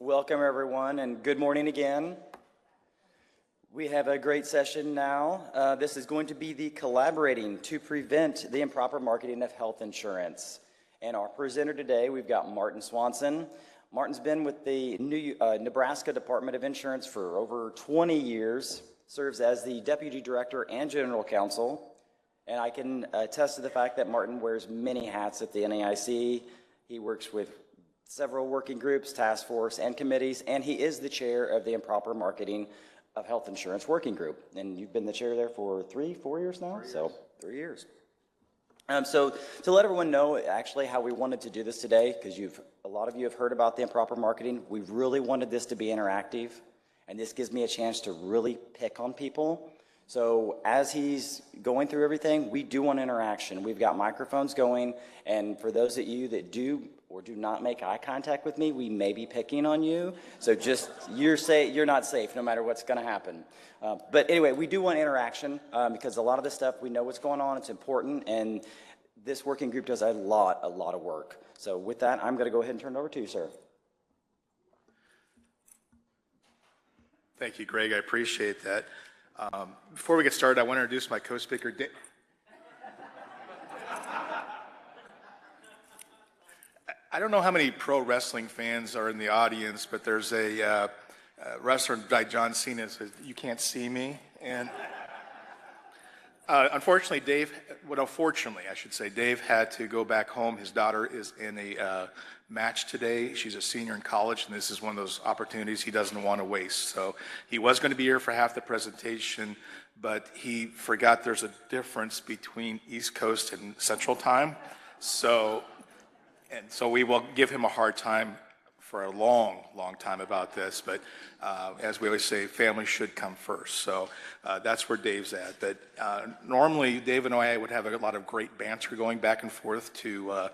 Welcome, everyone, and good morning again. We have a great session now. This is going to be the Collaborating to Prevent the Improper Marketing of Health Insurance. And our presenter today, we've got Martin Swanson. Martin's been with the Nebraska Department of Insurance for over 20 years, serves as the Deputy Director and General Counsel. And I can attest to the fact that Martin wears many hats at the NAIC. He works with several working groups, task force, and committees, and he is the chair of the Improper Marketing of Health Insurance Working Group. And you've been the chair there for 4 years now? 3 years. So 3 years. So to let everyone know actually how we wanted to do this today, because a lot of you have heard about the improper marketing, we really wanted this to be interactive, and this gives me a chance to really pick on people. So as he's going through everything, we do want interaction. We've got microphones going, and for those of you that do or do not make eye contact with me, we may be picking on you. So just, you're not safe no matter what's gonna happen. But anyway, we do want interaction because a lot of this stuff, we know what's going on, it's important, and this working group does a lot of work. So with that, I'm gonna go ahead and turn it over to you, sir. Thank you, Greg, I appreciate that. Before we get started, I want to introduce my co-speaker, Dave. I don't know how many pro wrestling fans are in the audience, but there's a wrestler by John Cena says, "You can't see me." And unfortunately, I should say, Dave had to go back home. His daughter is in a match today. She's a senior in college, and this is one of those opportunities he doesn't want to waste. So he was going to be here for half the presentation, but he forgot there's a difference between East Coast and Central Time. So we will give him a hard time for a long time about this, but as we always say, family should come first. So that's where Dave's at. But normally, Dave and I would have a lot of great banter going back and forth to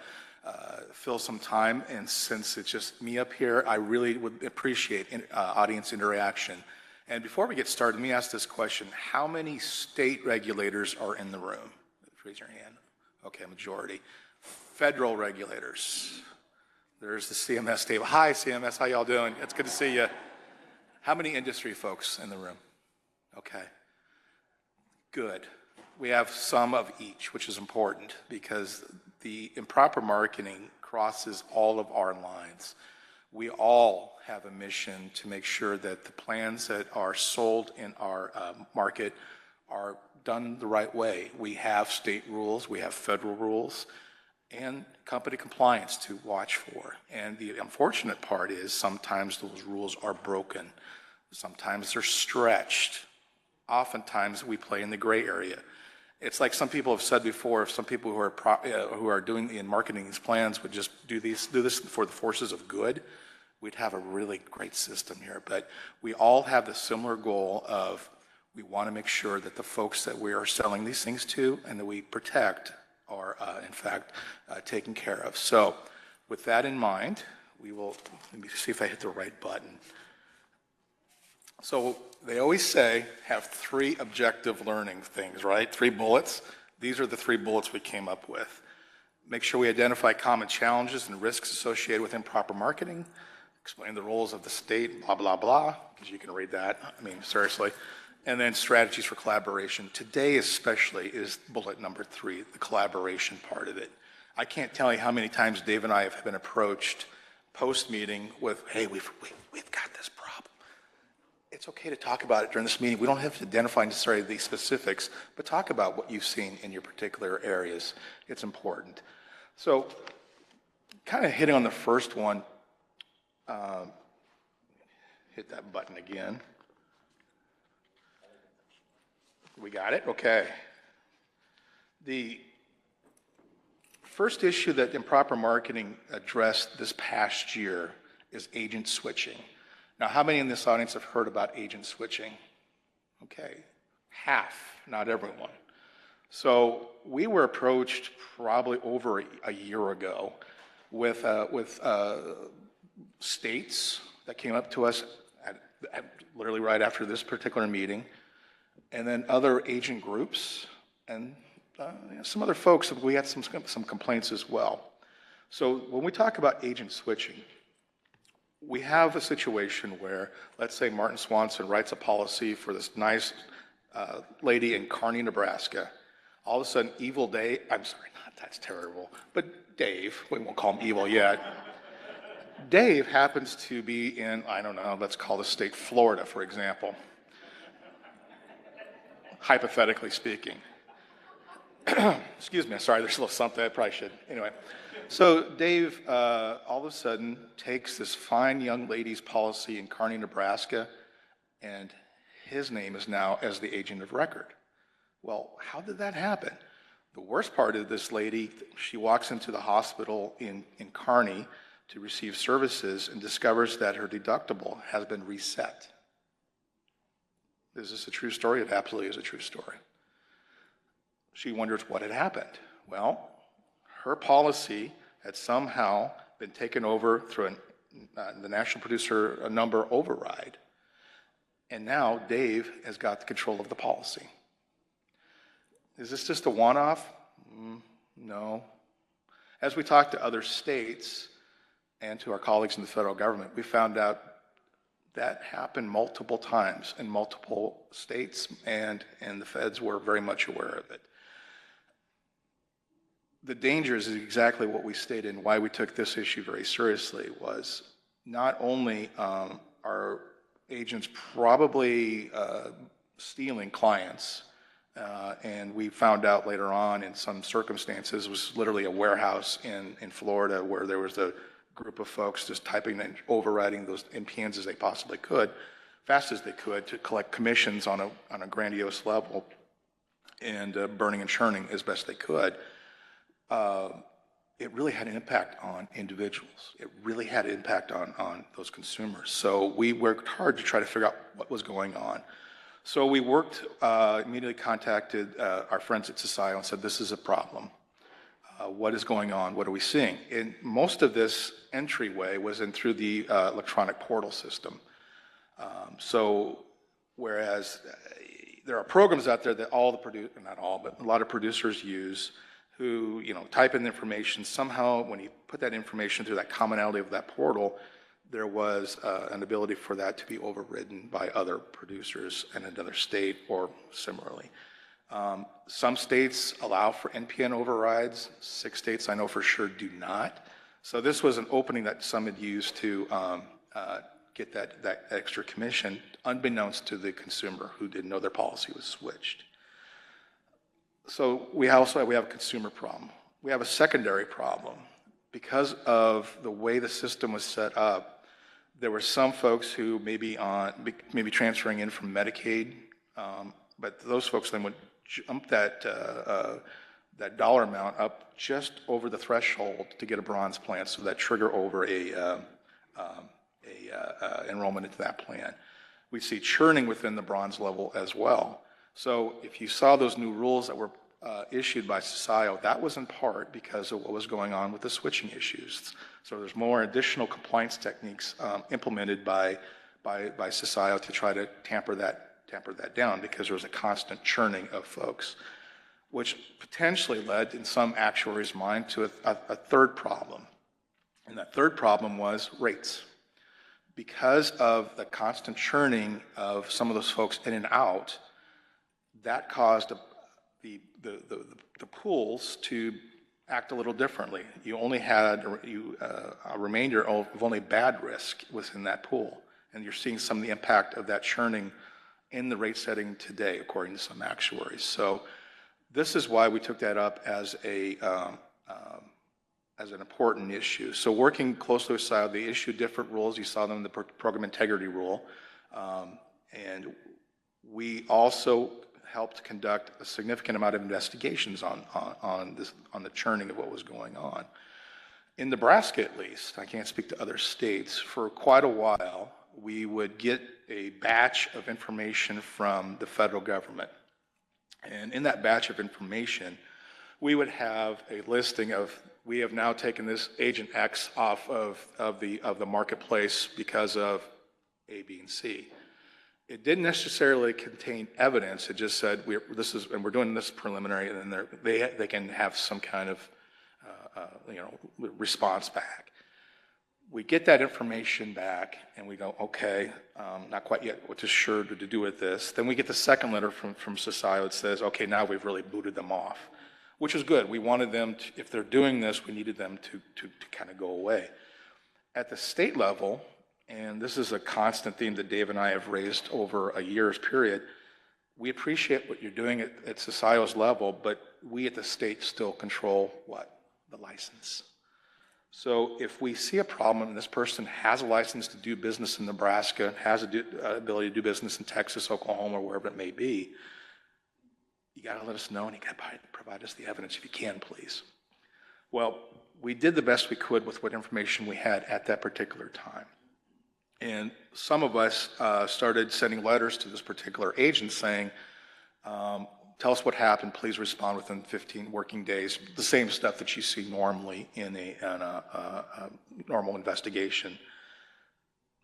fill some time, and since it's just me up here, I really would appreciate audience interaction. And before we get started, let me ask this question. How many state regulators are in the room? Raise your hand. Okay, majority. Federal regulators. There's the CMS table. Hi, CMS, how y'all doing? It's good to see you. How many industry folks in the room? Okay, good. We have some of each, which is important because the improper marketing crosses all of our lines. We all have a mission to make sure that the plans that are sold in our market are done the right way. We have state rules, we have federal rules, and company compliance to watch for. And the unfortunate part is sometimes those rules are broken. Sometimes they're stretched. Oftentimes we play in the gray area. It's like some people have said before, if some people who are doing the marketing these plans would just do this for the forces of good, we'd have a really great system here. But we all have the similar goal of we want to make sure that the folks that we are selling these things to and that we protect are in fact taken care of. So with that in mind, let me see if I hit the right button. So they always say have 3 objective learning things, right? 3 bullets. These are the 3 bullets we came up with. Make sure we identify common challenges and risks associated with improper marketing. Explain the roles of the state, blah, blah, blah, because you can read that. I mean, seriously. And then strategies for collaboration. Today especially is bullet number 3, the collaboration part of it. I can't tell you how many times Dave and I have been approached post-meeting with, hey, we've got this problem. It's okay to talk about it during this meeting. We don't have to identify necessarily the specifics, but talk about what you've seen in your particular areas. It's important. So kind of hitting on the first one, hit that button again. We got it? Okay. The first issue that improper marketing addressed this past year is agent switching. Now, how many in this audience have heard about agent switching? Okay, half, not everyone. So we were approached probably over a year ago with states that came up to us literally right after this particular meeting, and then other agent groups, and some other folks. We had some complaints as well. So when we talk about agent switching, we have a situation where, let's say Martin Swanson writes a policy for this nice lady in Kearney, Nebraska. All of a sudden, evil Dave, I'm sorry, not that's terrible, but Dave, we won't call him evil yet. Dave happens to be in, I don't know, let's call the state Florida, for example, hypothetically speaking. Excuse me, sorry, there's a little something I probably should. Anyway, so Dave all of a sudden takes this fine young lady's policy in Kearney, Nebraska, and his name is now as the agent of record. Well, how did that happen? The worst part of this lady, she walks into the hospital in Kearney to receive services and discovers that her deductible has been reset. Is this a true story? It absolutely is a true story. She wonders what had happened. Well, her policy had somehow been taken over through the national producer number override. And now Dave has got the control of the policy. Is this just a one-off? No. As we talk to other states and to our colleagues in the federal government, we found out that happened multiple times in multiple states, and the feds were very much aware of it. The dangers is exactly what we stated, and why we took this issue very seriously was not only are agents probably stealing clients, and we found out later on in some circumstances it was literally a warehouse in Florida where there was a group of folks just typing and overriding those NPNs as they possibly could, fast as they could, to collect commissions on a grandiose level, and burning and churning as best they could. It really had an impact on individuals. It really had an impact on those consumers. So we worked hard to try to figure out what was going on. So we worked, immediately contacted our friends at Socio and said, this is a problem. What is going on? What are we seeing? And most of this entryway was in through the electronic portal system. So whereas there are programs out there that all the not all, but a lot of producers use, who type in the information. Somehow, when you put that information through that commonality of that portal, there was an ability for that to be overridden by other producers in another state or similarly. Some states allow for NPN overrides. 6 states I know for sure do not. So this was an opening that some had used to get that extra commission, unbeknownst to the consumer who didn't know their policy was switched. So we have a consumer problem. We have a secondary problem. Because of the way the system was set up, there were some folks who maybe transferring in from Medicaid, but those folks then would jump that dollar amount up just over the threshold to get a bronze plan, so that trigger over a enrollment into that plan. We see churning within the bronze level as well. So if you saw those new rules that were issued by Socio, that was in part because of what was going on with the switching issues. So there's more additional compliance techniques implemented by Socio to try to tamper that down, because there was a constant churning of folks, which potentially led in some actuaries' mind to a third problem. And that third problem was rates. Because of the constant churning of some of those folks in and out, that caused the pools to act a little differently. You only had a remainder of only bad risk within that pool, and you're seeing some of the impact of that churning in the rate setting today, according to some actuaries. So this is why we took that up as an important issue. So working closely with SIO, they issued different rules. You saw them in the program integrity rule, and we also helped conduct a significant amount of investigations on the churning of what was going on. In Nebraska, at least, I can't speak to other states, for quite a while, we would get a batch of information from the federal government. And in that batch of information, we would have a listing of, we have now taken this agent X off of the marketplace because of A, B, and C. It didn't necessarily contain evidence. It just said we're doing this preliminary, and then they can have some kind of response back. We get that information back and we go, okay, not quite yet what to sure to do with this. Then we get the second letter from Society that says, okay, now we've really booted them off, which is good. We wanted them to, if they're doing this, we needed them to kind of go away. At the state level, and this is a constant theme that Dave and I have raised over a year's period, we appreciate what you're doing at Society's level, but we at the state still control what? The license. So if we see a problem and this person has a license to do business in Nebraska, has an ability to do business in Texas, Oklahoma, or wherever it may be, you got to let us know and you got to provide us the evidence if you can, please. Well, we did the best we could with what information we had at that particular time. And some of us started sending letters to this particular agent saying, tell us what happened, please respond within 15 working days. The same stuff that you see normally in a normal investigation.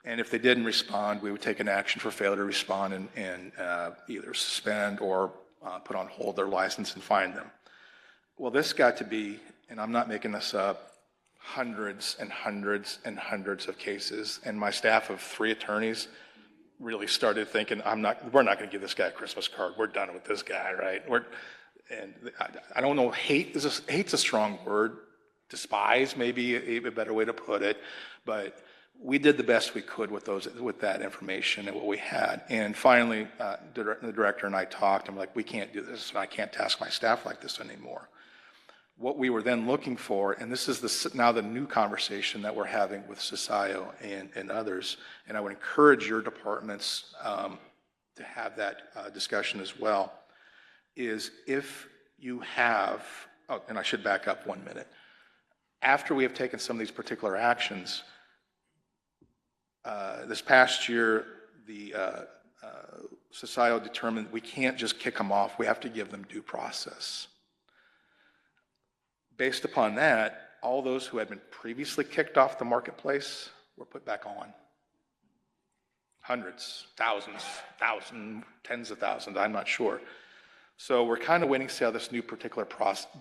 And if they didn't respond, we would take an action for failure to respond and either suspend or put on hold their license and fine them. Well, this got to be, and I'm not making this up, hundreds and hundreds and hundreds of cases. And my staff of 3 attorneys really started thinking, we're not going to give this guy a Christmas card. We're done with this guy, right? I don't know, hate's a strong word. Despise may be a better way to put it, but we did the best we could with that information and what we had. And finally, the director and I talked. I'm like, we can't do this, and I can't task my staff like this anymore. What we were then looking for, and this is now the new conversation that we're having with Socio and others, and I would encourage your departments to have that discussion as well, is if you have, oh, and I should back up 1 minute. After we have taken some of these particular actions, this past year, the Socio determined we can't just kick them off, we have to give them due process. Based upon that, all those who had been previously kicked off the marketplace were put back on. Hundreds, thousands, tens of thousands, I'm not sure. So we're kind of waiting to see how this new particular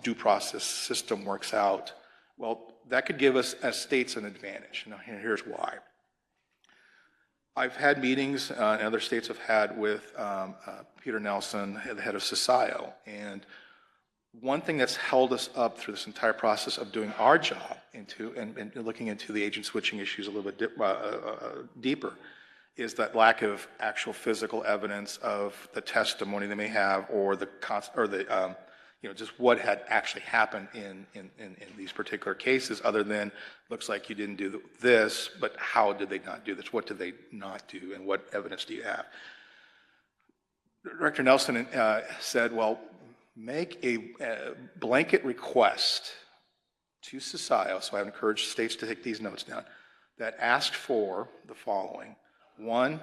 due process system works out. Well, that could give us as states an advantage. Now, here's why. I've had meetings, and other states have had with Peter Nelson, the head of Socio, and one thing that's held us up through this entire process of doing our job and looking into the agent switching issues a little bit deeper is that lack of actual physical evidence of the testimony they may have or just what had actually happened in these particular cases, other than looks like you didn't do this, but how did they not do this? What did they not do, and what evidence do you have? Director Nelson said, well, make a blanket request to Socio, so I would encourage states to take these notes down, that asked for the following. 1,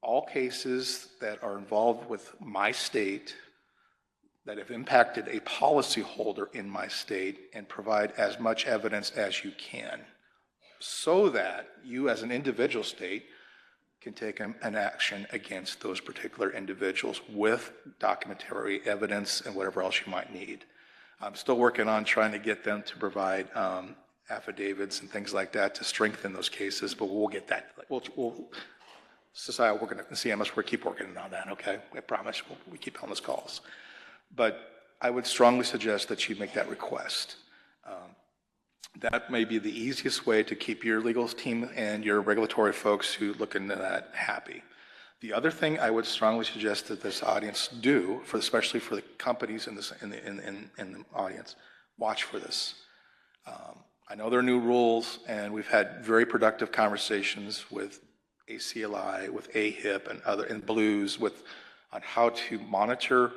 all cases that are involved with my state that have impacted a policyholder in my state, and provide as much evidence as you can, so that you as an individual state can take an action against those particular individuals with documentary evidence and whatever else you might need. I'm still working on trying to get them to provide affidavits and things like that to strengthen those cases, but we'll get that. Society, we're going to CMS, we'll keep working on that, okay? I promise we keep on those calls. But I would strongly suggest that you make that request. That may be the easiest way to keep your legal team and your regulatory folks who look into that happy. The other thing I would strongly suggest that this audience do, especially for the companies in the audience, watch for this. I know there are new rules, and we've had very productive conversations with ACLI, with AHIP, and Blues on how to monitor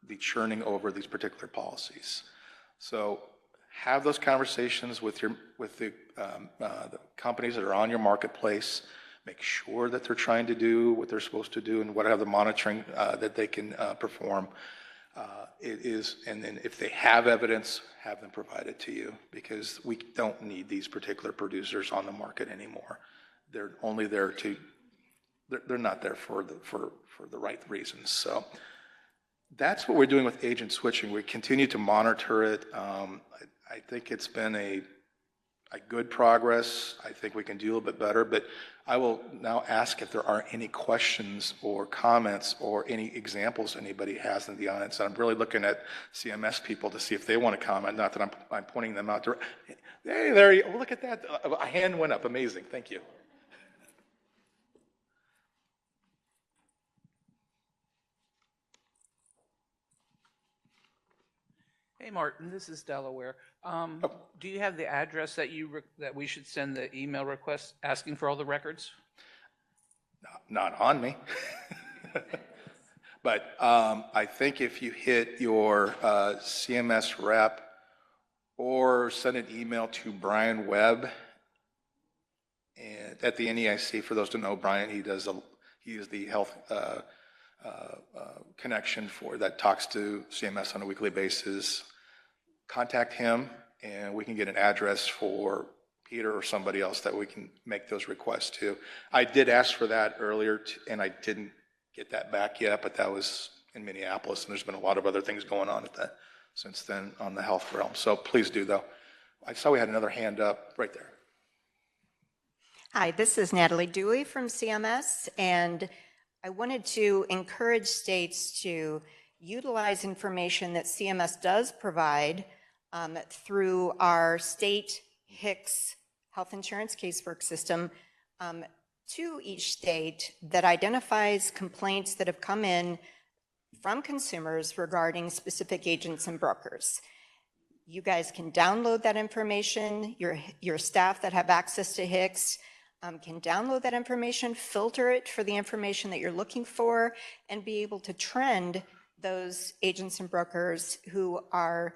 the churning over these particular policies. So have those conversations with the companies that are on your marketplace. Make sure that they're trying to do what they're supposed to do and what the monitoring that they can perform. And then if they have evidence, have them provided to you, because we don't need these particular producers on the market anymore. They're only there they're not there for the right reasons. So that's what we're doing with agent switching. We continue to monitor it. I think it's been good progress. I think we can do a little bit better, but I will now ask if there are any questions or comments or any examples anybody has in the audience. I'm really looking at CMS people to see if they want to comment, not that I'm pointing them out. Hey, there you, look at that. A hand went up. Amazing. Thank you. Hey, Martin, this is Delaware. Do you have the address that that we should send the email request asking for all the records? Not on me. But I think if you hit your CMS rep or send an email to Brian Webb and at the NEIC, for those who know Brian, he is the health connection for that talks to CMS on a weekly basis. Contact him and we can get an address for Peter or somebody else that we can make those requests to. I did ask for that earlier and I didn't get that back yet, but that was in Minneapolis and there's been a lot of other things going on at that since then on the health realm. So please do though. I saw we had another hand up right there. Hi, this is Natalie Dewey from CMS, and I wanted to encourage states to utilize information that CMS does provide through our state HICS health insurance casework system to each state that identifies complaints that have come in from consumers regarding specific agents and brokers. You guys can download that information. Your staff that have access to HICS can download that information, filter it for the information that you're looking for, and be able to trend those agents and brokers who are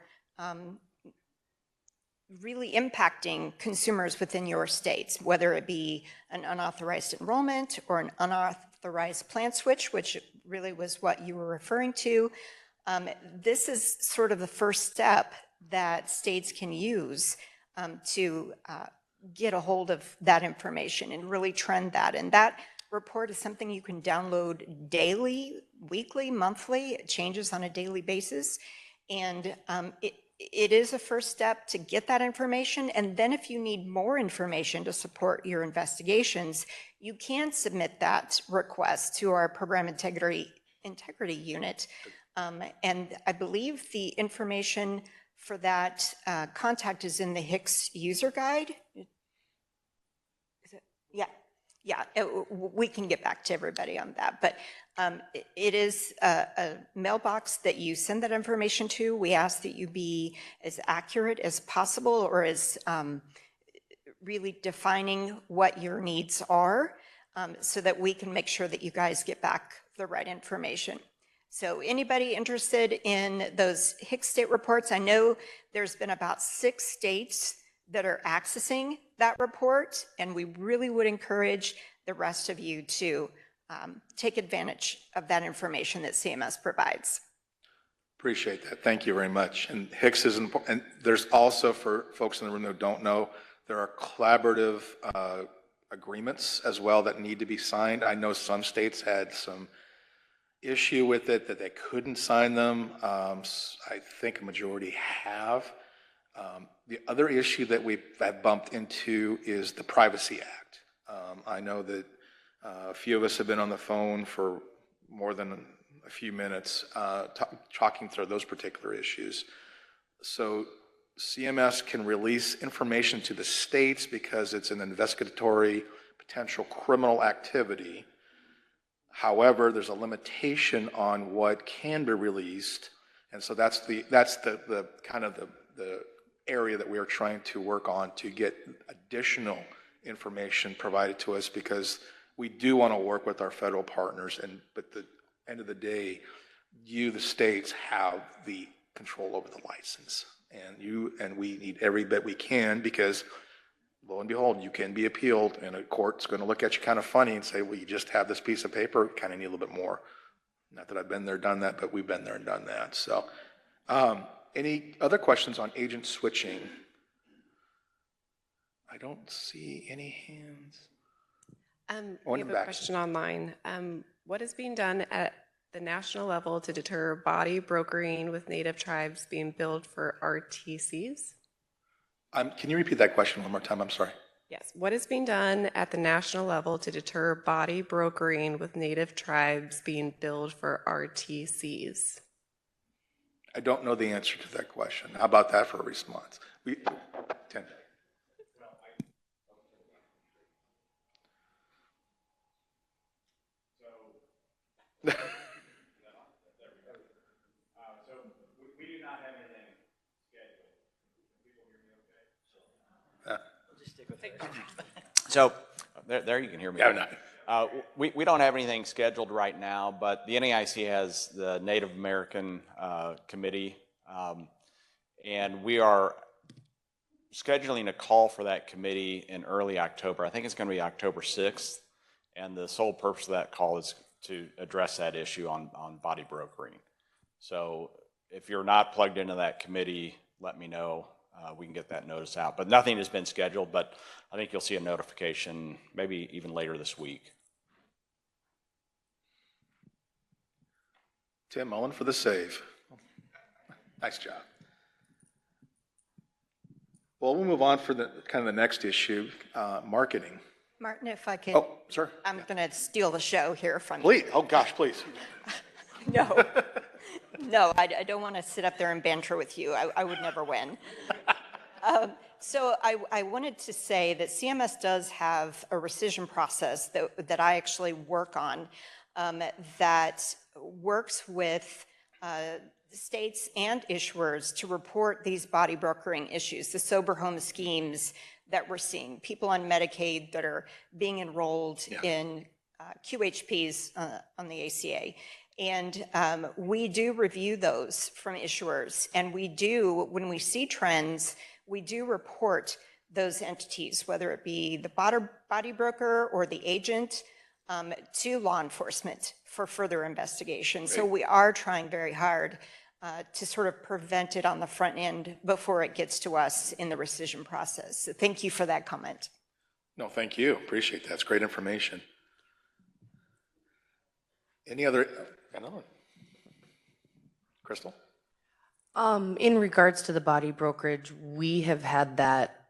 really impacting consumers within your states, whether it be an unauthorized enrollment or an unauthorized plan switch, which really was what you were referring to. This is sort of the first step that states can use to get a hold of that information and really trend that. And that report is something you can download daily, weekly, monthly. It changes on a daily basis. And it is a first step to get that information. And then if you need more information to support your investigations, you can submit that request to our program integrity unit. And I believe the information for that contact is in the HICS user guide. Yeah, we can get back to everybody on that, but it is a mailbox that you send that information to. We ask that you be as accurate as possible or as really defining what your needs are so that we can make sure that you guys get back the right information. So anybody interested in those HICS state reports, I know there's been about 6 states that are accessing that report, and we really would encourage the rest of you to take advantage of that information that CMS provides. Appreciate that. Thank you very much. And HICS is important. And there's also, for folks in the room who don't know, there are collaborative agreements as well that need to be signed. I know some states had some issue with it that they couldn't sign them. I think a majority have. The other issue that we've bumped into is the Privacy Act. I know that a few of us have been on the phone for more than a few minutes talking through those particular issues. So CMS can release information to the states because it's an investigatory potential criminal activity. However, there's a limitation on what can be released. And so that's the kind of the area that we are trying to work on to get additional information provided to us, because we do want to work with our federal partners, but at the end of the day, the states have the control over the license, and we need every bit we can, because lo and behold, you can be appealed and a court's going to look at you kind of funny and say, well, you just have this piece of paper, kind of need a little bit more. Not that I've been there, done that, but we've been there and done that. So any other questions on agent switching? I don't see any hands. We have a question online. What is being done at the national level to deter body brokering with Native tribes being billed for RTCs? Can you repeat that question one more time? I'm sorry. Yes. What is being done at the national level to deter body brokering with native tribes being billed for RTCs? I don't know the answer to that question. How about that for a response? Tim. So, there you can hear me. Yeah, We don't have anything scheduled right now, but the NAIC has the Native American Committee, and we are scheduling a call for that committee in early October. I think it's going to be October 6th, and the sole purpose of that call is to address that issue on body brokering. So if you're not plugged into that committee, let me know. We can get that notice out. But nothing has been scheduled, but I think you'll see a notification maybe even later this week. Tim Mullen for the save. Nice job. Well, we'll move on for the kind of the next issue, marketing. Martin, if I could, Oh, sir. I'm going to steal the show here from you. Please. Oh, gosh, please. No, no, I don't want to sit up there and banter with you. I would never win. So I wanted to say that CMS does have a rescission process that I actually work on that works with states and issuers to report these body brokering issues, the sober home schemes that we're seeing, people on Medicaid that are being enrolled in QHPs on the ACA. And we do review those from issuers, and we do, when we see trends, we do report those entities, whether it be the body broker or the agent, to law enforcement for further investigation. Great. So we are trying very hard to sort of prevent it on the front end before it gets to us in the rescission process. So thank you for that comment. No, thank you. Appreciate that. It's great information. Any other? Another one. Crystal? In regards to the body brokerage, we have had that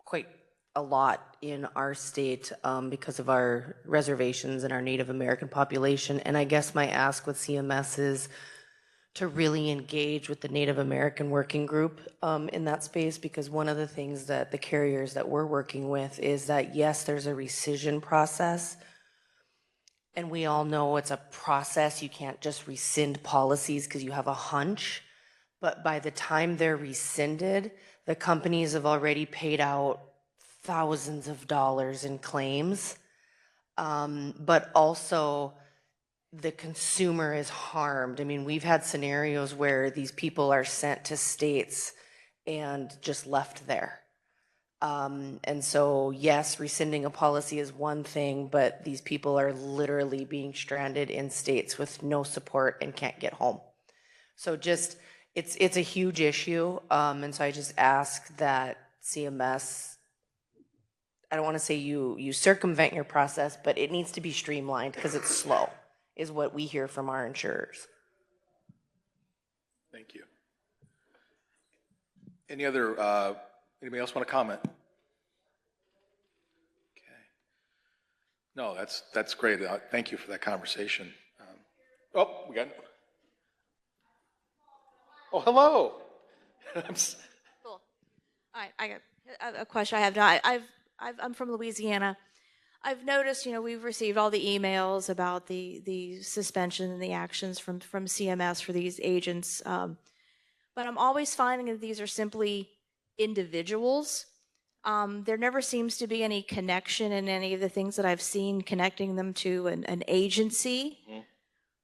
quite a lot in our state because of our reservations and our Native American population. And I guess my ask with CMS is to really engage with the Native American working group in that space, because one of the things that the carriers that we're working with is that, yes, there's a rescission process. And we all know it's a process. You can't just rescind policies because you have a hunch. But by the time they're rescinded, the companies have already paid out thousands of dollars in claims. But also the consumer is harmed. I mean, we've had scenarios where these people are sent to states and just left there. And so, yes, rescinding a policy is one thing, but these people are literally being stranded in states with no support and can't get home. So just, it's a huge issue. And so I just ask that CMS, I don't want to say you circumvent your process, but it needs to be streamlined because it's slow, is what we hear from our insurers. Thank you. Any other, anybody else want to comment? Okay. No, that's great. Thank you for that conversation. Oh, we got. Oh, hello. Cool. I got a question I have now. I'm from Louisiana. I've noticed, we've received all the emails about the suspension and the actions from CMS for these agents. But I'm always finding that these are simply individuals. There never seems to be any connection in any of the things that I've seen connecting them to an agency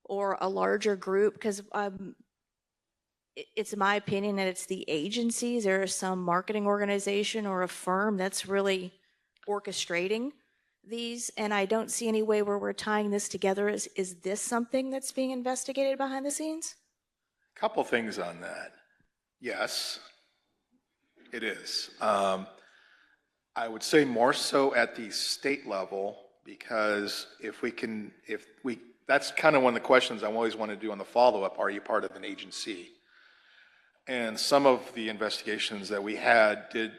or a larger group, because it's my opinion that it's the agencies. There is some marketing organization or a firm that's really orchestrating these, and I don't see any way where we're tying this together. Is this something that's being investigated behind the scenes? Couple things on that. Yes, it is. I would say more so at the state level, because that's kind of one of the questions I always want to do on the follow-up. Are you part of an agency? And some of the investigations that we had did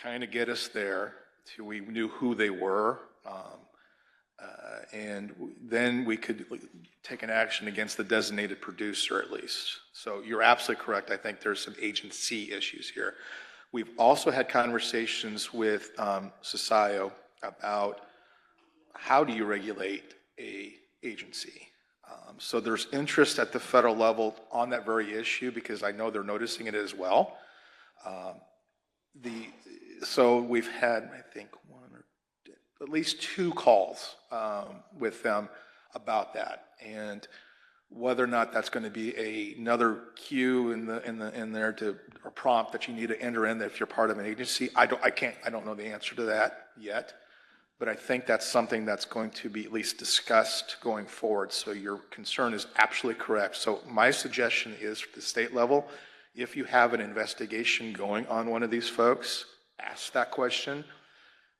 kind of get us there to we knew who they were. And then we could take an action against the designated producer at least. So you're absolutely correct. I think there's some agency issues here. We've also had conversations with CSIO about how do you regulate a agency. So there's interest at the federal level on that very issue because I know they're noticing it as well. So we've had, I think, at least 2 calls with them about that, and whether or not that's going to be another cue in there to or prompt that you need to enter in if you're part of an agency. I don't know the answer to that yet, but I think that's something that's going to be at least discussed going forward. So your concern is absolutely correct. So my suggestion is for the state level, if you have an investigation going on one of these folks, ask that question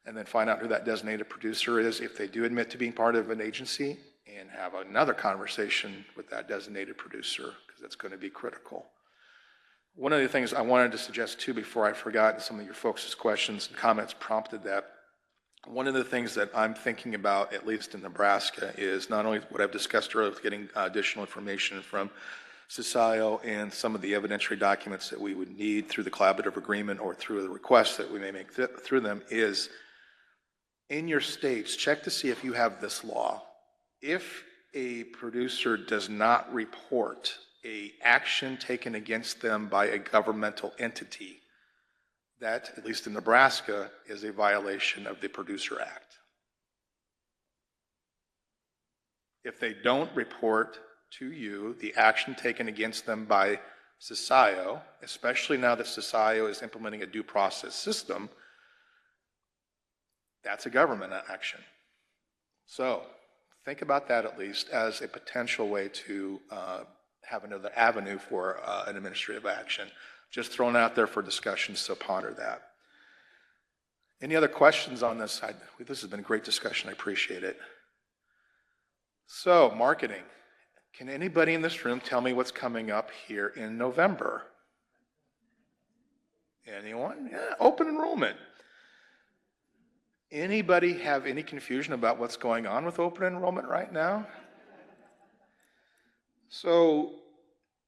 and then find out who that designated producer is if they do admit to being part of an agency, and have another conversation with that designated producer because that's going to be critical. One of the things I wanted to suggest too before I forgot, and some of your folks' questions and comments prompted that, one of the things that I'm thinking about, at least in Nebraska, is not only what I've discussed earlier with getting additional information from CSIO and some of the evidentiary documents that we would need through the collaborative agreement or through the requests that we may make through them, is in your states, check to see if you have this law. If a producer does not report a action taken against them by a governmental entity, that, at least in Nebraska, is a violation of the Producer Act. If they don't report to you the action taken against them by CSIO, especially now that CSIO is implementing a due process system, that's a government action. So think about that at least as a potential way to have another avenue for an administrative action. Just thrown out there for discussion, so ponder that. Any other questions on this? This has been a great discussion. I appreciate it. So, marketing. Can anybody in this room tell me what's coming up here in November? Anyone? Yeah, open enrollment. Anybody have any confusion about what's going on with open enrollment right now? So,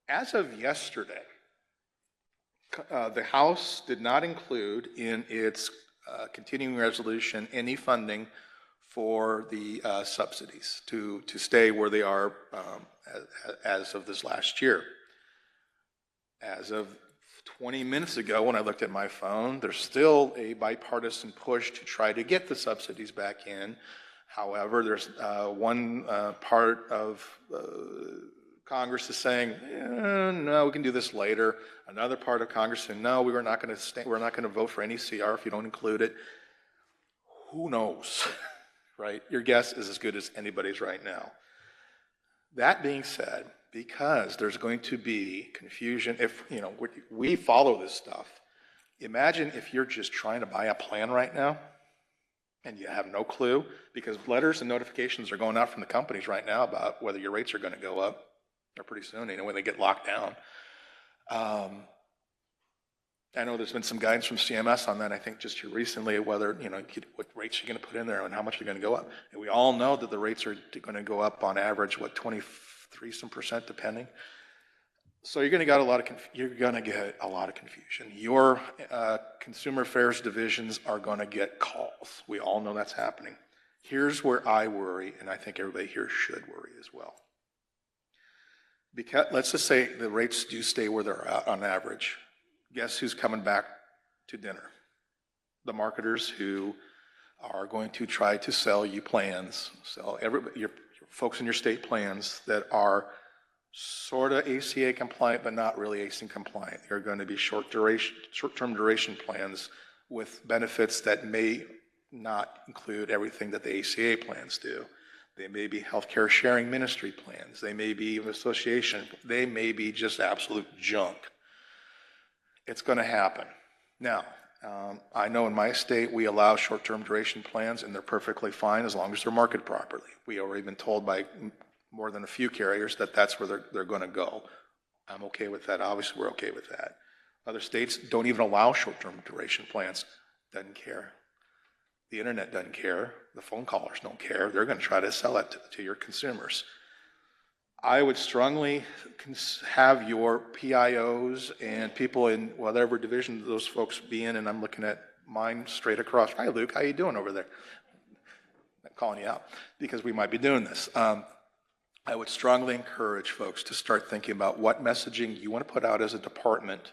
as of yesterday, the House did not include in its continuing resolution any funding for the subsidies to stay where they are as of this last year. As of 20 minutes ago, when I looked at my phone, there's still a bipartisan push to try to get the subsidies back in. However, there's one part of Congress is saying, no, we can do this later. Another part of Congress saying, no, we're not going to vote for any CR if you don't include it. Who knows, right? Your guess is as good as anybody's right now. That being said, because there's going to be confusion, if we follow this stuff. Imagine if you're just trying to buy a plan right now and you have no clue, because letters and notifications are going out from the companies right now about whether your rates are going to go up, or pretty soon, when they get locked down. I know there's been some guidance from CMS on that, I think just here recently, whether, what rates you're going to put in there and how much they're going to go up. And we all know that the rates are going to go up on average, 23% depending. So you're going to get a lot of confusion. Your consumer affairs divisions are going to get calls. We all know that's happening. Here's where I worry, and I think everybody here should worry as well. Because let's just say the rates do stay where they're at on average. Guess who's coming back to dinner? The marketers who are going to try to sell you plans, sell your folks in your state plans that are sort of ACA compliant, but not really ACA compliant. They're going to be short-term duration plans with benefits that may not include everything that the ACA plans do. They may be healthcare sharing ministry plans. They may be an association. They may be just absolute junk. It's going to happen. Now, I know in my state we allow short-term duration plans, and they're perfectly fine as long as they're marketed properly. We already been told by more than a few carriers that that's where they're going to go. I'm okay with that. Obviously, we're okay with that. Other states don't even allow short-term duration plans. Doesn't care. The internet doesn't care. The phone callers don't care. They're going to try to sell it to your consumers. I would strongly have your PIOs and people in whatever division those folks be in, and I'm looking at mine straight across. Hi, Luke. How you doing over there? I'm calling you out because we might be doing this. I would strongly encourage folks to start thinking about what messaging you want to put out as a department,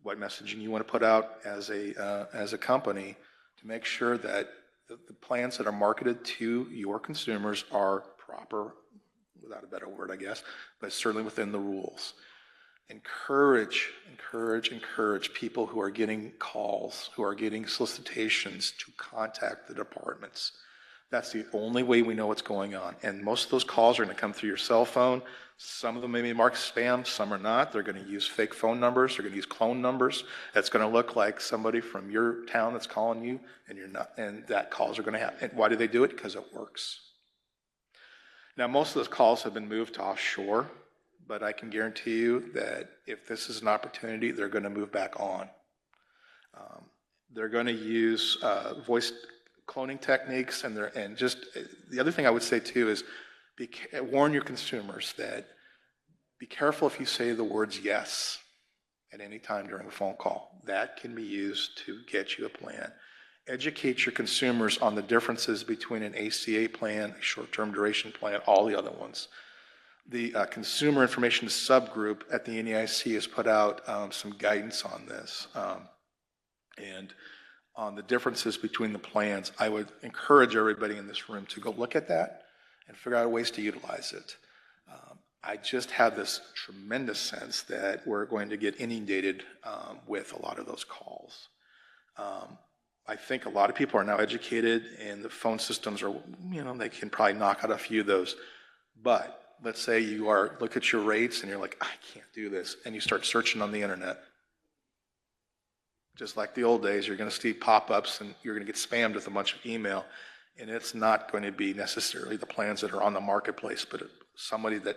what messaging you want to put out as a company to make sure that the plans that are marketed to your consumers are proper, without a better word, I guess, but certainly within the rules. Encourage people who are getting calls, who are getting solicitations to contact the departments. That's the only way we know what's going on. And most of those calls are going to come through your cell phone. Some of them may be marked spam, some are not. They're going to use fake phone numbers. They're going to use clone numbers. That's going to look like somebody from your town that's calling you, and you're not. And that calls are going to happen. And why do they do it? Because it works. Now, most of those calls have been moved to offshore, but I can guarantee you that if this is an opportunity, they're going to move back on. They're going to use voice cloning techniques, and just the other thing I would say too is warn your consumers that be careful if you say the words yes at any time during a phone call. That can be used to get you a plan. Educate your consumers on the differences between an ACA plan, a short-term duration plan, all the other ones. The Consumer Information Subgroup at the NEIC has put out some guidance on this. And on the differences between the plans, I would encourage everybody in this room to go look at that and figure out ways to utilize it. I just have this tremendous sense that we're going to get inundated with a lot of those calls. I think a lot of people are now educated, and the phone systems are, they can probably knock out a few of those. But let's say you look at your rates and you're like, I can't do this, and you start searching on the internet. Just like the old days, you're going to see pop-ups and you're going to get spammed with a bunch of email, and it's not going to be necessarily the plans that are on the marketplace, but somebody that,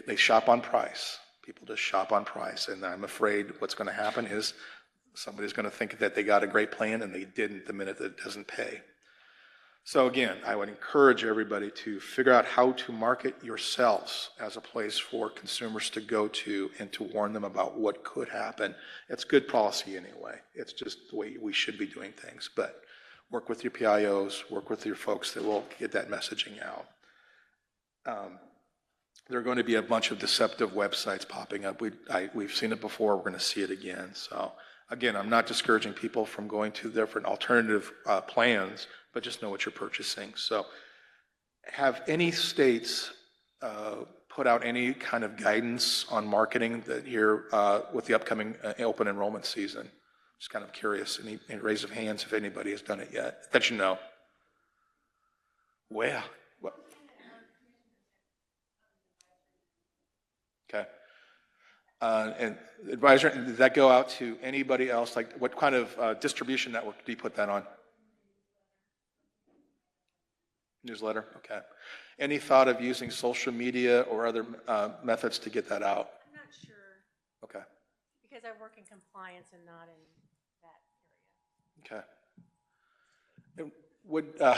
they shop on price. People just shop on price, and I'm afraid what's going to happen is somebody's going to think that they got a great plan and they didn't the minute that it doesn't pay. So again, I would encourage everybody to figure out how to market yourselves as a place for consumers to go to and to warn them about what could happen. It's good policy anyway. It's just the way we should be doing things. But work with your PIOs, work with your folks that will get that messaging out. There are going to be a bunch of deceptive websites popping up. We've seen it before. We're going to see it again. So again, I'm not discouraging people from going to different alternative plans, but just know what you're purchasing. So have any states put out any kind of guidance on marketing that here with the upcoming open enrollment season? Just kind of curious. Any raise of hands if anybody has done it yet that you know? Well, okay. And advisor, did that go out to anybody else? Like, what kind of distribution network do you put that on? Newsletter, okay. Any thought of using social media or other methods to get that out? I'm not sure. Okay. Because I work in compliance and not in that area. Okay. And would Oh, I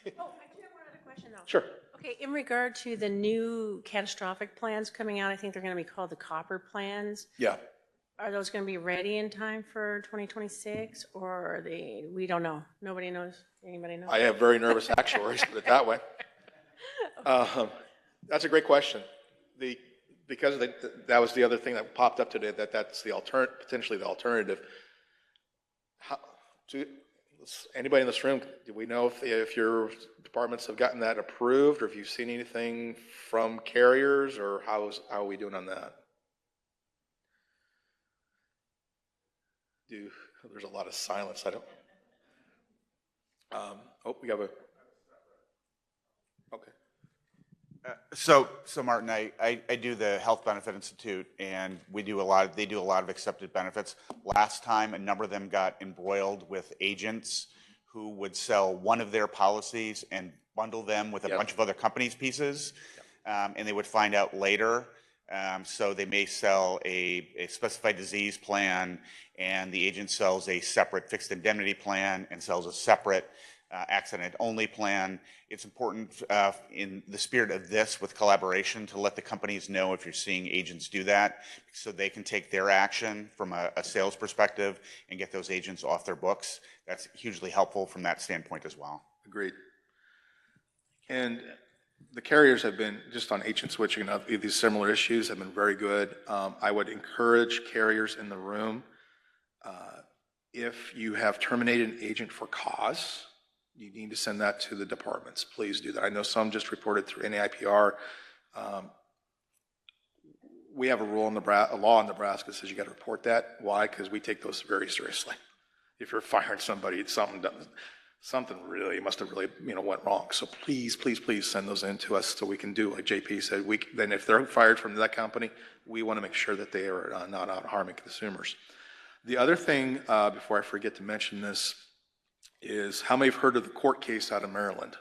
do have one other question though. sure. Okay, in regard to the new catastrophic plans coming out, I think they're going to be called the copper plans. Yeah. Are those going to be ready in time for 2026, or are they? We don't know. Nobody knows. Anybody knows? I have very nervous actuaries, put it that way. That's a great question. Because that was the other thing that popped up today, that's the potentially the alternative. Anybody in this room, do we know if your departments have gotten that approved, or if you've seen anything from carriers, or how are we doing on that? There's a lot of silence. I don't. We have a. Okay. So Martin, I do the Health Benefit Institute, and they do a lot of accepted benefits. Last time, a number of them got embroiled with agents who would sell one of their policies and bundle them with a bunch of other companies' pieces, and they would find out later. So they may sell a specified disease plan, and the agent sells a separate fixed indemnity plan and sells a separate accident-only plan. It's important in the spirit of this with collaboration to let the companies know if you're seeing agents do that so they can take their action from a sales perspective and get those agents off their books. That's hugely helpful from that standpoint as well. Agreed. And the carriers have been, just on agent switching and these similar issues, have been very good. I would encourage carriers in the room, if you have terminated an agent for cause, you need to send that to the departments. Please do that. I know some just reported through NAIPR. We have a rule in a law in Nebraska that says you got to report that. Why? Because we take those very seriously. If you're firing somebody, something really must have really went wrong. So please, please, please send those in to us so we can do like JP said. Then if they're fired from that company, we want to make sure that they are not out harming consumers. The other thing, before I forget to mention this, is how many have heard of the court case out of Maryland?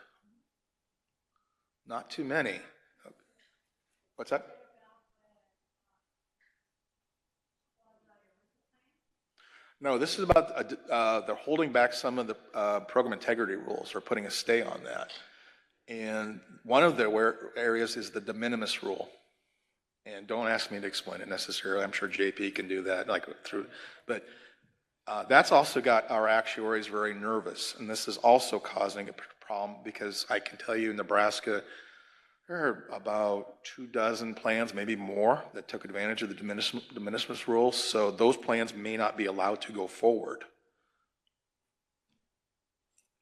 Not too many. What's that? No, this is about they're holding back some of the program integrity rules or putting a stay on that. And one of the areas is the de minimis rule. And don't ask me to explain it necessarily. I'm sure JP can do that, but that's also got our actuaries very nervous. And this is also causing a problem because I can tell you in Nebraska, there are about 24 plans, maybe more, that took advantage of the de minimis rules. So those plans may not be allowed to go forward.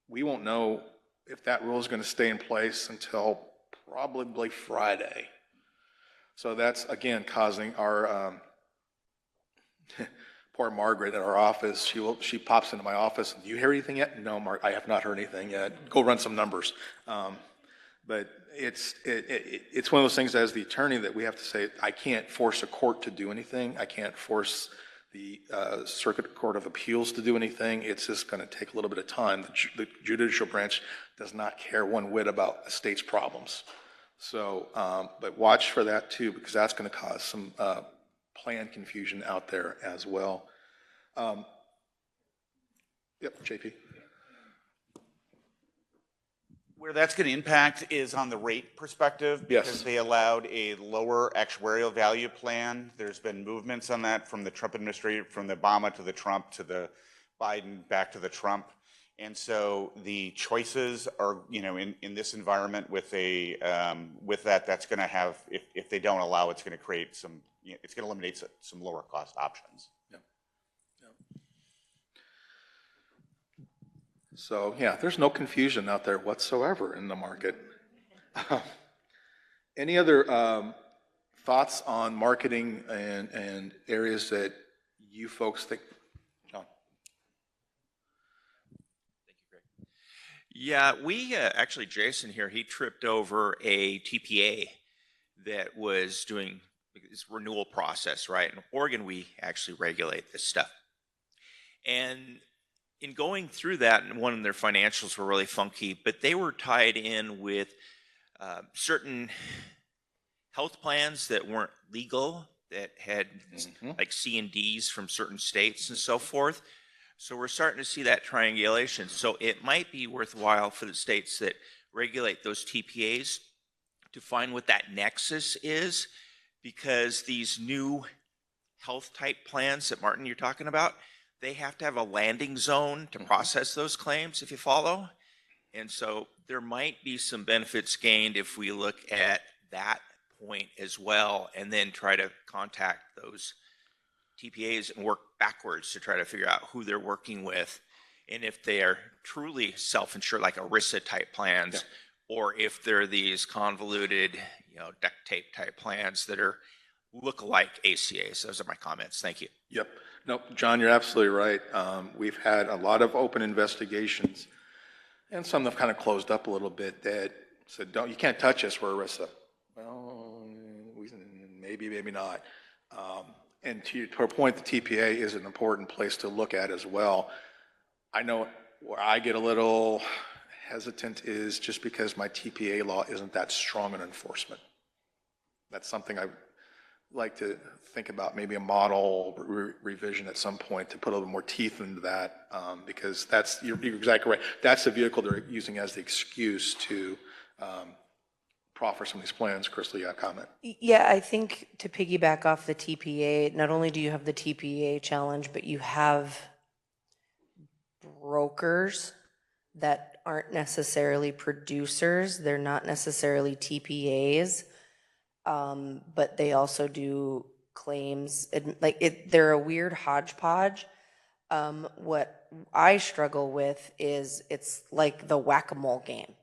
We won't know if that rule is going to stay in place until probably Friday. So that's, again, causing our poor Margaret at our office. She pops into my office. Do you hear anything yet? No, Mark, I have not heard anything yet. Go run some numbers. But it's one of those things as the attorney that we have to say, I can't force a court to do anything. I can't force the Circuit Court of Appeals to do anything. It's just going to take a little bit of time. The judicial branch does not care one whit about a state's problems. So, but watch for that too, because that's going to cause some plan confusion out there as well. Yep, JP. Where that's going to impact is on the rate perspective, Yes. because they allowed a lower actuarial value plan. There's been movements on that from the Trump administration, from the Obama to the Trump to the Biden back to the Trump. And so the choices are, in this environment with that's going to have, if they don't allow, it's going to create some, it's going to eliminate some lower cost options. Yeah. Yeah. So yeah, there's no confusion out there whatsoever in the market. Any other thoughts on marketing and areas that you folks think? Yeah, we actually, Jason here, he tripped over a TPA that was doing this renewal process, right? In Oregon, we actually regulate this stuff. And in going through that, and one of their financials were really funky, but they were tied in with certain health plans that weren't legal, that had like C&Ds from certain states and so forth. So we're starting to see that triangulation. So it might be worthwhile for the states that regulate those TPAs to find what that nexus is, because these new health type plans that Martin you're talking about, they have to have a landing zone to process those claims, if you follow. And so there might be some benefits gained if we look at that point as well, and then try to contact those TPAs and work backwards to try to figure out who they're working with, and if they are truly self-insured, like ERISA type plans, or if they're these convoluted, duct tape type plans that are look like ACAs. Those are my comments. Thank you. Yep. No, John, you're absolutely right. We've had a lot of open investigations, and some have kind of closed up a little bit that said, you can't touch us, we're ERISA. Well, maybe, maybe not. And to her point, the TPA is an important place to look at as well. I know where I get a little hesitant is just because my TPA law isn't that strong in enforcement. That's something like to think about maybe a model revision at some point to put a little more teeth into that, because you're exactly right. That's the vehicle they're using as the excuse to proffer some of these plans. Crystal, you got a comment? Yeah, I think to piggyback off the TPA, not only do you have the TPA challenge, but you have brokers that aren't necessarily producers. They're not necessarily TPAs, but they also do claims. They're a weird hodgepodge. What I struggle with is it's like the whack-a-mole game.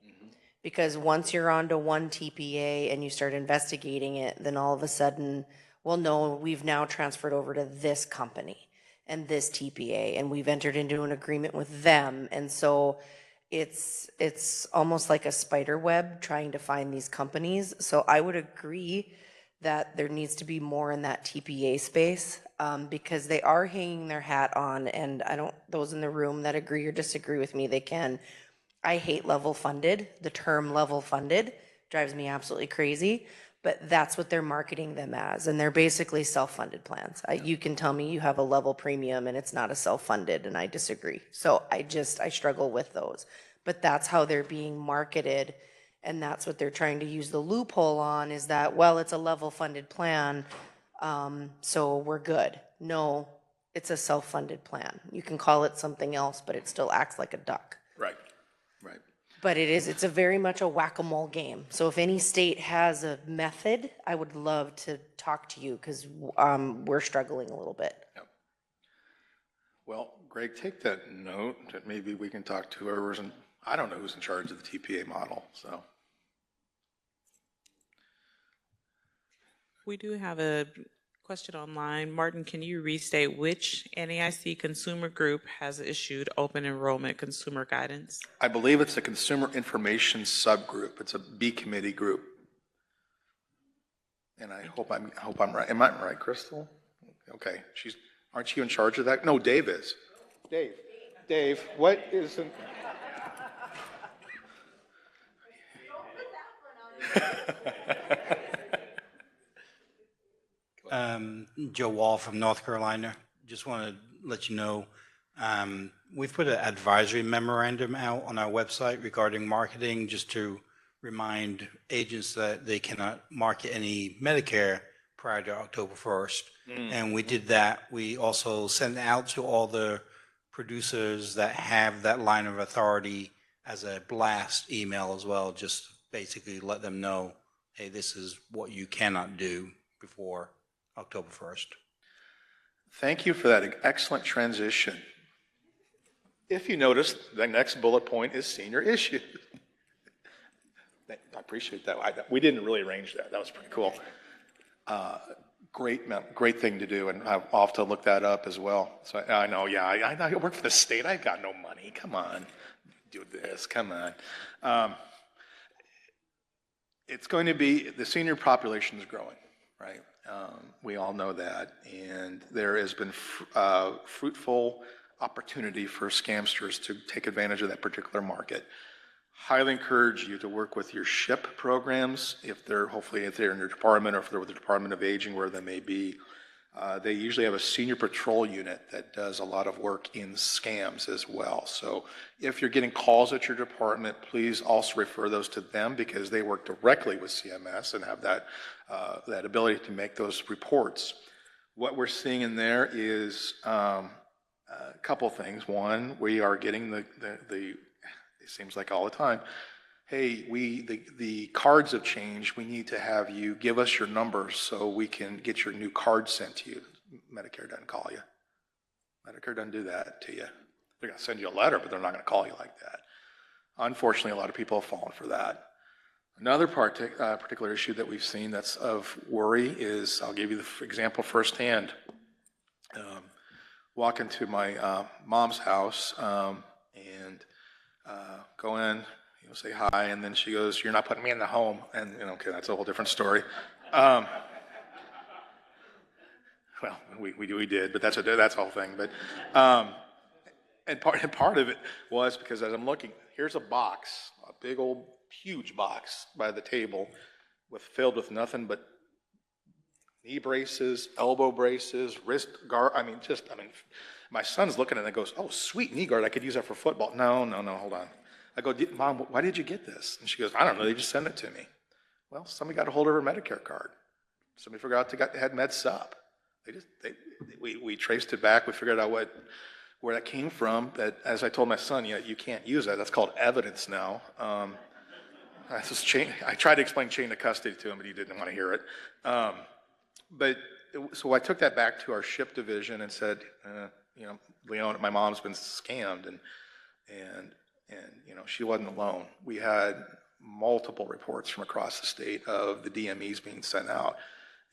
Because once you're onto one TPA and you start investigating it, then all of a sudden, well, no, we've now transferred over to this company and this TPA, and we've entered into an agreement with them. And so it's almost like a spider web trying to find these companies. So I would agree that there needs to be more in that TPA space, because they are hanging their hat on, and those in the room that agree or disagree with me, they can. I hate level funded. The term level funded drives me absolutely crazy, but that's what they're marketing them as. And they're basically self-funded plans. You can tell me you have a level premium and it's not a self-funded, and I disagree. So I struggle with those, but that's how they're being marketed. And that's what they're trying to use the loophole on, is that, well, it's a level funded plan, so we're good. No, it's a self-funded plan. You can call it something else, but it still acts like a duck. Right. Right. But it's a very much a whack-a-mole game. So if any state has a method, I would love to talk to you, because we're struggling a little bit. Yep. Well, Greg, take that note that maybe we can talk to whoever's in, I don't know who's in charge of the TPA model, so. We do have a question online. Martin, can you restate which NAIC consumer group has issued open enrollment consumer guidance? I believe it's a consumer information subgroup. It's a B committee group. And I hope I'm right. Am I right, Crystal? Okay. Aren't you in charge of that? No, Dave is. Dave, what is an... Joe Wall from North Carolina. Just want to let you know, we've put an advisory memorandum out on our website regarding marketing, just to remind agents that they cannot market any Medicare prior to October 1st. And we did that. We also sent out to all the producers that have that line of authority as a blast email as well, just basically let them know, hey, this is what you cannot do before October 1st. Thank you for that excellent transition. If you notice, the next bullet point is senior issues. I appreciate that. We didn't really arrange that. That was pretty cool. Great thing to do, and I'll have to look that up as well. So I know, yeah, I work for the state. I got no money. Come on, do this. Come on. It's going to be, the senior population is growing, right? We all know that, and there has been fruitful opportunity for scamsters to take advantage of that particular market. Highly encourage you to work with your SHIP programs, hopefully if they're in your department, or if they're with the Department of Aging, where they may be. They usually have a senior patrol unit that does a lot of work in scams as well. So if you're getting calls at your department, please also refer those to them, because they work directly with CMS and have that ability to make those reports. What we're seeing in there is a couple things. One, we are getting it seems like all the time, hey, the cards have changed. We need to have you give us your numbers so we can get your new card sent to you. Medicare doesn't call you. Medicare doesn't do that to you. They're going to send you a letter, but they're not going to call you like that. Unfortunately, a lot of people have fallen for that. Another particular issue that we've seen that's of worry is, I'll give you the example firsthand. Walk into my mom's house and go in, say hi, and then she goes, "You're not putting me in the home." And okay, that's a whole different story. Well, we did, but that's the whole thing. But and part of it was because as I'm looking, here's a box, a big old huge box by the table, filled with nothing but knee braces, elbow braces, wrist guard. My son's looking at it and goes, "Oh, sweet knee guard. I could use that for football." No, hold on. I go, "Mom, why did you get this?" And she goes, "I don't know. They just sent it to me." Well, somebody got a hold of her Medicare card. Somebody figured out they had Med Sup. We traced it back. We figured out where that came from. That, as I told my son, you can't use that. That's called evidence now. I tried to explain chain of custody to him, but he didn't want to hear it. So I took that back to our SHIP division and said, Leona, my mom's been scammed, and she wasn't alone. We had multiple reports from across the state of the DMEs being sent out.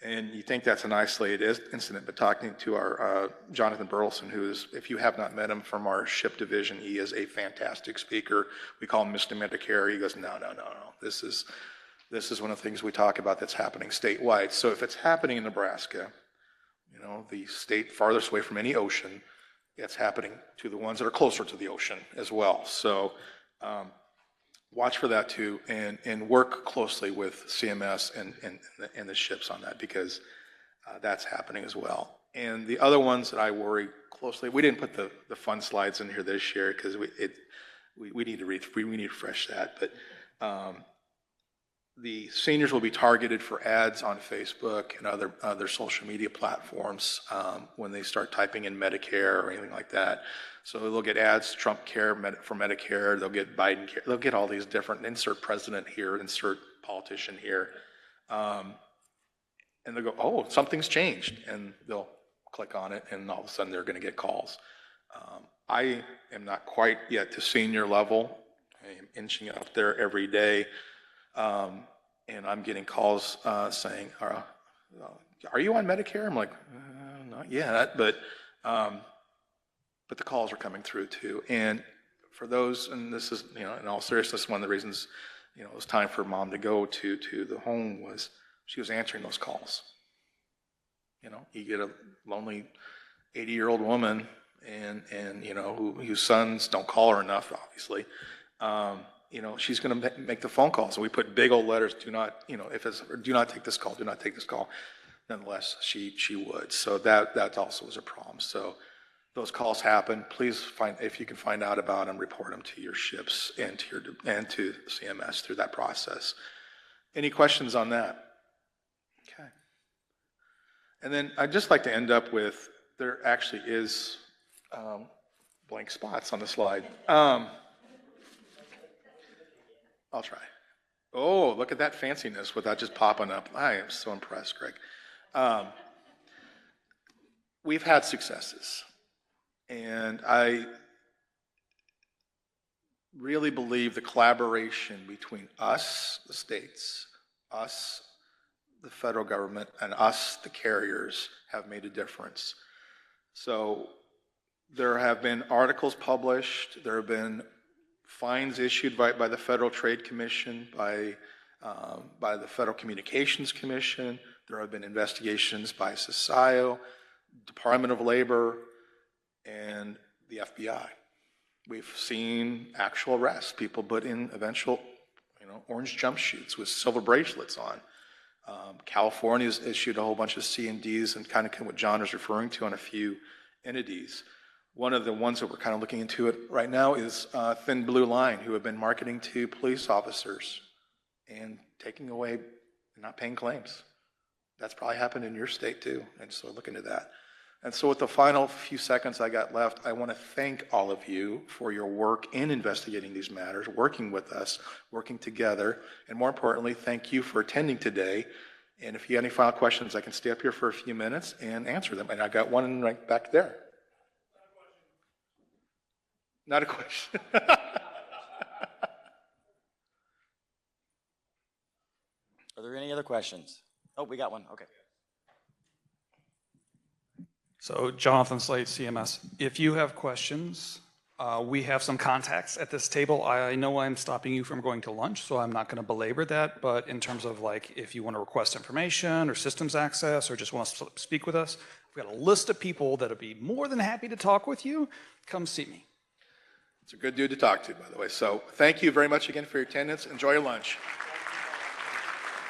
And you think that's an isolated incident, but talking to our Jonathan Burleson, who is, if you have not met him, from our SHIP division, he is a fantastic speaker. We call him Mr. Medicare. He goes, no. This is one of the things we talk about that's happening statewide. So if it's happening in Nebraska, the state farthest away from any ocean, it's happening to the ones that are closer to the ocean as well. So watch for that too, and work closely with CMS and the SHIPs on that, because that's happening as well. And the other ones that I worry closely, we didn't put the fun slides in here this year because we need to refresh that. But the seniors will be targeted for ads on Facebook and other social media platforms when they start typing in Medicare or anything like that. So they'll get ads, Trump care for Medicare, they'll get Biden care, they'll get all these different, insert president here, insert politician here. And they'll go, oh, something's changed. And they'll click on it, and all of a sudden they're going to get calls. I am not quite yet to senior level. I am inching up there every day. And I'm getting calls saying, are you on Medicare? I'm like, not yet, but the calls are coming through too. And for those, and this is, in all seriousness, one of the reasons, it was time for Mom to go to the home was she was answering those calls. You get a lonely 80-year-old woman and whose sons don't call her enough, obviously. She's going to make the phone calls. So we put big old letters, do not take this call, do not take this call. Nonetheless, she would. So that also was a problem. So those calls happen. Please if you can find out about them, report them to your SHIPs and to CMS through that process. Any questions on that? Okay. And then I'd just like to end up with, there actually is blank spots on the slide. I'll try. Oh, look at that fanciness without just popping up. I am so impressed, Greg. We've had successes, and I really believe the collaboration between us, the states, us, the federal government, and us, the carriers, have made a difference. So there have been articles published, there have been fines issued by the Federal Trade Commission, by the Federal Communications Commission. There have been investigations by CSIO, Department of Labor, and the FBI. We've seen actual arrests, people put in eventual, orange jumpsuits with silver bracelets on. California's issued a whole bunch of C&Ds and kind of what John is referring to on a few entities. One of the ones that we're kind of looking into it right now is Thin Blue Line, who have been marketing to police officers and taking away and not paying claims. That's probably happened in your state too, and so look into that. And so with the final few seconds I got left, I want to thank all of you for your work in investigating these matters, working with us, working together, and more importantly, thank you for attending today. And if you have any final questions, I can stay up here for a few minutes and answer them. And I got one right back there. Not a question. Are there any other questions? Oh, we got one. Okay. So Jonathan Slate, CMS. If you have questions, we have some contacts at this table. I know I'm stopping you from going to lunch, so I'm not going to belabor that. But in terms of if you want to request information or systems access or just want to speak with us, we've got a list of people that would be more than happy to talk with you. Come see me. It's a good dude to talk to, by the way. So thank you very much again for your attendance. Enjoy your lunch.